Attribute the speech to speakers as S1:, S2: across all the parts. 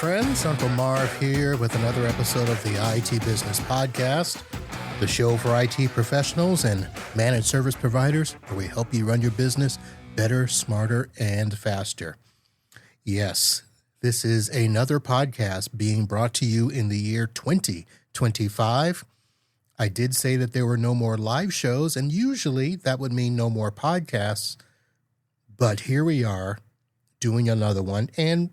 S1: friends. Uncle Marv here with another episode of the IT Business Podcast, the show for IT professionals and managed service providers where we help you run your business better, smarter, and faster. Yes, this is another podcast being brought to you in the year 2025. I did say that there were no more live shows, and usually that would mean no more podcasts, but here we are doing another one, and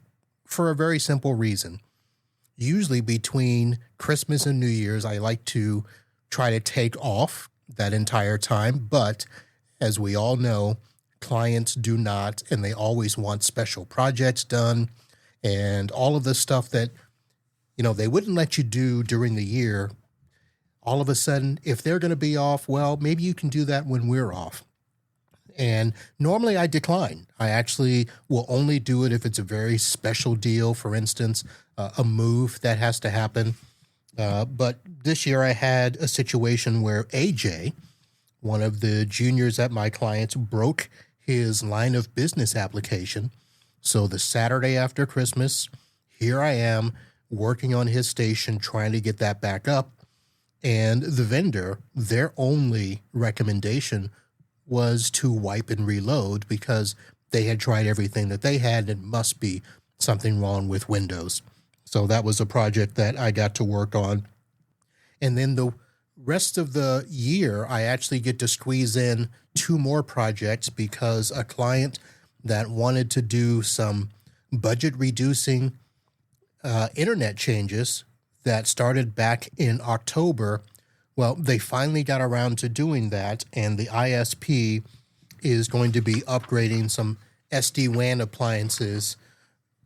S1: for a very simple reason. Usually between Christmas and New Year's, I like to try to take off that entire time, but as we all know, clients do not, and they always want special projects done, and all of the stuff that, they wouldn't let you do during the year. All of a sudden, if they're going to be off, well, maybe you can do that when we're off. And normally I decline. I actually will only do it if it's a very special deal, for instance, a move that has to happen. But this year I had a situation where AJ, one of the juniors at my clients, broke his line of business application. So the Saturday after Christmas, here I am working on his station, trying to get that back up. And the vendor, their only recommendation was to wipe and reload because they had tried everything that they had and must be something wrong with Windows. So that was a project that I got to work on. And then the rest of the year, I actually get to squeeze in 2 more projects because a client that wanted to do some budget reducing internet changes that started back in October. Well, they finally got around to doing that, and the ISP is going to be upgrading some SD-WAN appliances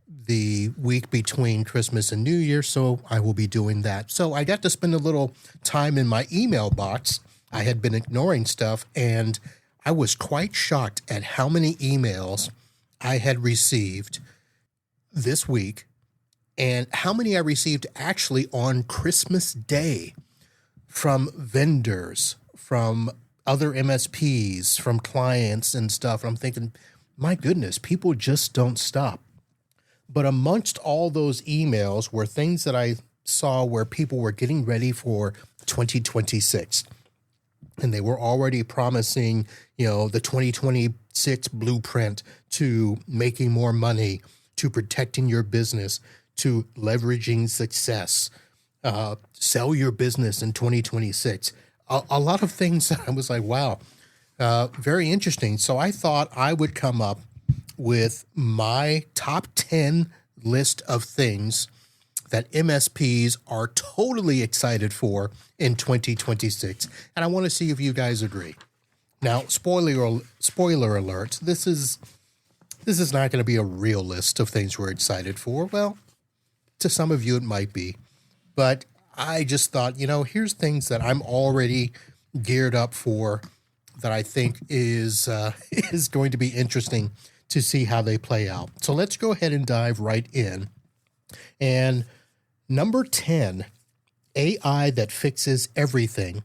S1: the week between Christmas and New Year, so I will be doing that. So I got to spend a little time in my email box. I had been ignoring stuff, and I was quite shocked at how many emails I had received this week and how many I received actually on Christmas Day. From vendors, from other MSPs, from clients and stuff. And I'm thinking, my goodness, people just don't stop. But amongst all those emails were things that I saw where people were getting ready for 2026. And they were already promising, the 2026 blueprint to making more money, to protecting your business, to leveraging success. Sell your business in 2026. A lot of things that I was like, wow, very interesting. So I thought I would come up with my top 10 list of things that MSPs are totally excited for in 2026. And I want to see if you guys agree. Now, spoiler alert, this is not going to be a real list of things we're excited for. Well, to some of you it might be. But I just thought, here's things that I'm already geared up for that I think is going to be interesting to see how they play out. So let's go ahead and dive right in. And number 10, AI that fixes everything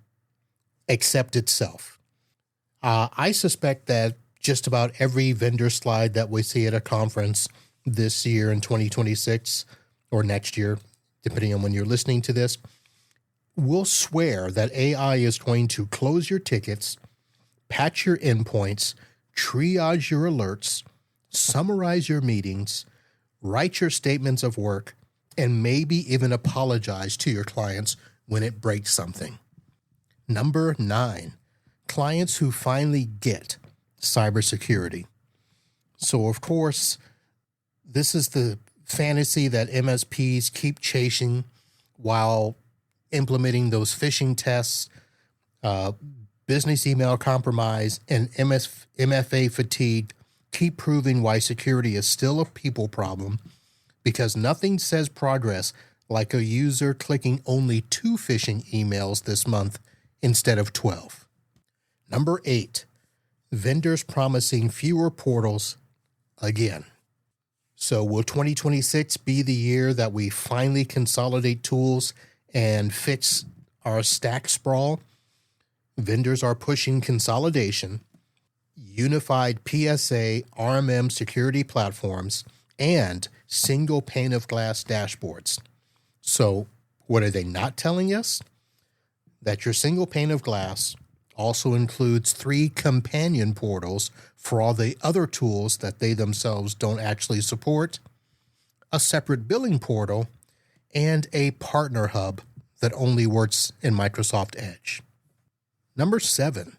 S1: except itself. I suspect that just about every vendor slide that we see at a conference this year in 2026 or next year, depending on when you're listening to this, will swear that AI is going to close your tickets, patch your endpoints, triage your alerts, summarize your meetings, write your statements of work, and maybe even apologize to your clients when it breaks something. Number 9, clients who finally get cybersecurity. So, of course, this is the fantasy that MSPs keep chasing while implementing those phishing tests, business email compromise, and MFA fatigue keep proving why security is still a people problem, because nothing says progress like a user clicking only 2 phishing emails this month instead of 12. Number 8, vendors promising fewer portals again. So will 2026 be the year that we finally consolidate tools and fix our stack sprawl? Vendors are pushing consolidation, unified PSA RMM security platforms, and single pane of glass dashboards. So what are they not telling us? That your single pane of glass also includes 3 companion portals for all the other tools that they themselves don't actually support, a separate billing portal, and a partner hub that only works in Microsoft Edge. Number 7,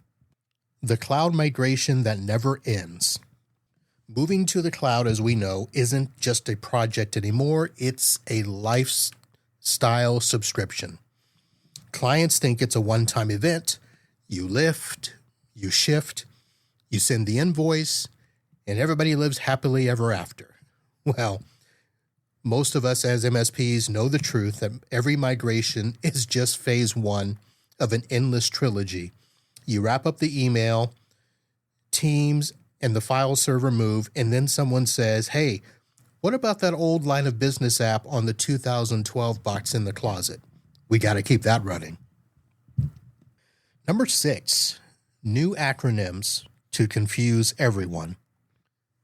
S1: the cloud migration that never ends. Moving to the cloud, as we know, isn't just a project anymore. It's a lifestyle subscription. Clients think it's a one-time event. You lift, you shift, you send the invoice, and everybody lives happily ever after. Well, most of us as MSPs know the truth that every migration is just phase 1 of an endless trilogy. You wrap up the email, Teams, and the file server move, and then someone says, hey, what about that old line of business app on the 2012 box in the closet? We got to keep that running. Number 6, new acronyms to confuse everyone.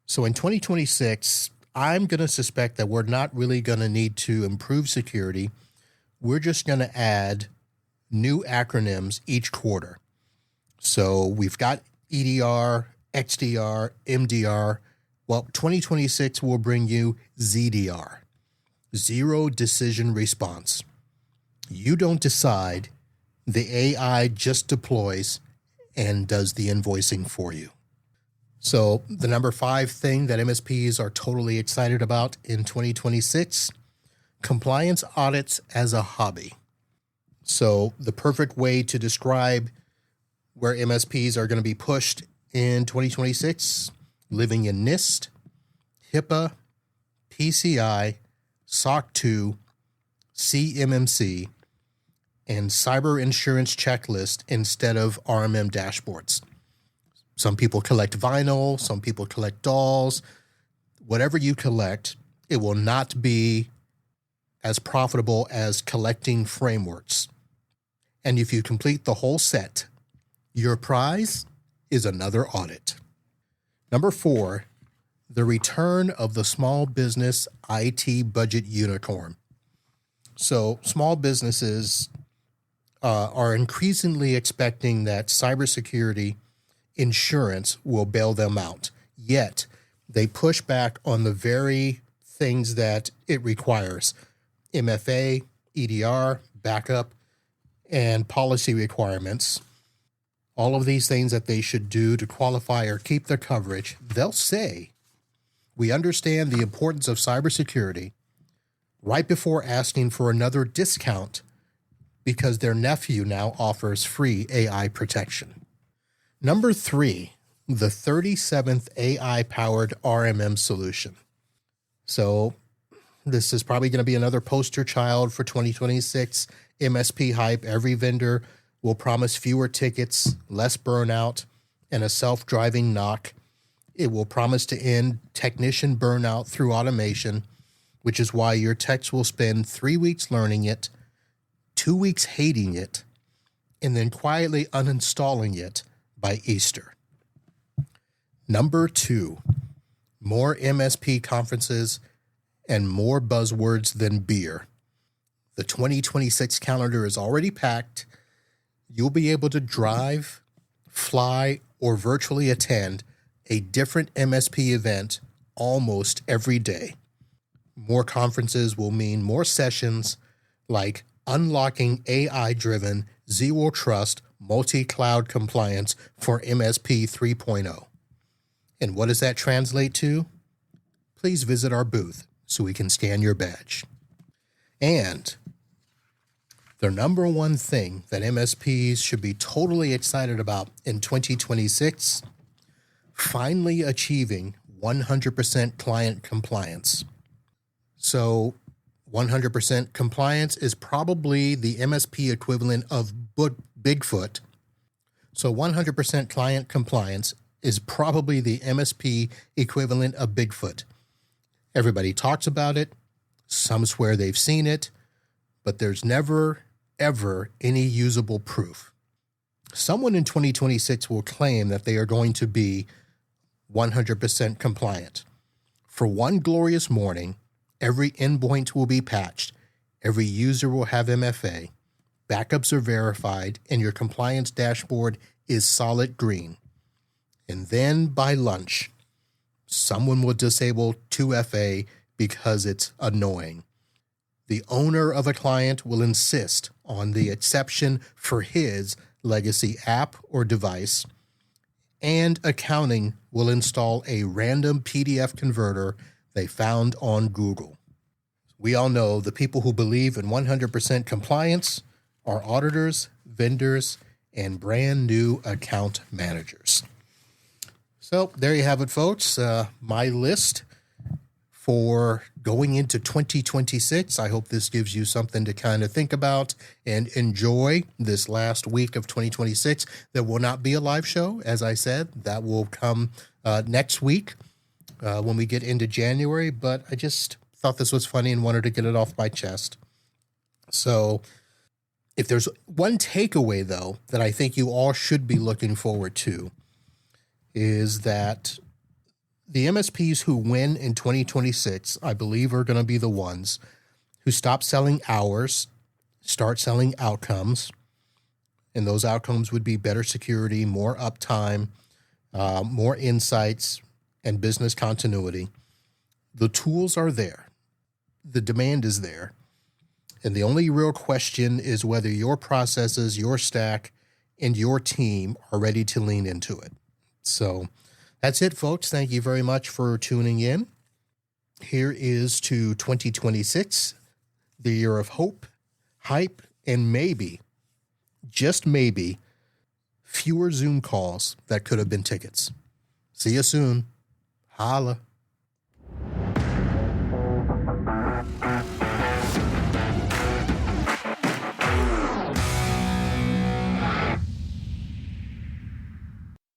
S1: So in 2026, I'm going to suspect that we're not really going to need to improve security. We're just going to add new acronyms each quarter. So we've got EDR, XDR, MDR. Well, 2026 will bring you ZDR, Zero Decision Response. You don't decide, the AI just deploys and does the invoicing for you. So the number 5 thing that MSPs are totally excited about in 2026, compliance audits as a hobby. So the perfect way to describe where MSPs are going to be pushed in 2026, living in NIST, HIPAA, PCI, SOC 2, CMMC, and cyber insurance checklist instead of RMM dashboards. Some people collect vinyl, some people collect dolls. Whatever you collect, it will not be as profitable as collecting frameworks. And if you complete the whole set, your prize is another audit. Number 4, the return of the small business IT budget unicorn. So small businesses are increasingly expecting that cybersecurity insurance will bail them out. Yet they push back on the very things that it requires: MFA, EDR, backup, and policy requirements. All of these things that they should do to qualify or keep their coverage. They'll say, we understand the importance of cybersecurity, right before asking for another discount because their nephew now offers free AI protection. Number 3, the 37th AI-Powered RMM Solution. So this is probably going to be another poster child for 2026 MSP hype. Every vendor will promise fewer tickets, less burnout, and a self-driving knock. It will promise to end technician burnout through automation, which is why your techs will spend 3 weeks learning it, 2 weeks hating it, and then quietly uninstalling it by Easter. Number 2, more MSP conferences and more buzzwords than beer. The 2026 calendar is already packed. You'll be able to drive, fly, or virtually attend a different MSP event almost every day. More conferences will mean more sessions like unlocking AI-driven zero trust multi-cloud compliance for MSP 3.0. And what does that translate to? Please visit our booth so we can scan your badge. And the number 1 thing that MSPs should be totally excited about in 2026, finally achieving 100% client compliance. So 100% compliance is probably the MSP equivalent of Bigfoot. So 100% client compliance is probably the MSP equivalent of Bigfoot. Everybody talks about it. Some swear they've seen it, but there's never, ever any usable proof. Someone in 2026 will claim that they are going to be 100% compliant. For one glorious morning, Every endpoint will be patched. Every user will have MFA. Backups are verified, and your compliance dashboard is solid green. And then by lunch, someone will disable 2FA because it's annoying. The owner of a client will insist on the exception for his legacy app or device, and accounting will install a random PDF converter they found on Google. We all know the people who believe in 100% compliance are auditors, vendors, and brand new account managers. So there you have it, folks. My list for going into 2026. I hope this gives you something to kind of think about and enjoy this last week of 2026. There will not be a live show, as I said. That will come next week when we get into January, but I just thought this was funny and wanted to get it off my chest. So if there's one takeaway, though, that I think you all should be looking forward to, is that the MSPs who win in 2026, I believe, are going to be the ones who stop selling hours, start selling outcomes, and those outcomes would be better security, more uptime, more insights, and business continuity. The tools are there. The demand is there. And the only real question is whether your processes, your stack, and your team are ready to lean into it. So that's it, folks. Thank you very much for tuning in. Here is to 2026, the year of hope, hype, and maybe, just maybe, fewer Zoom calls that could have been tickets. See you soon. Holla.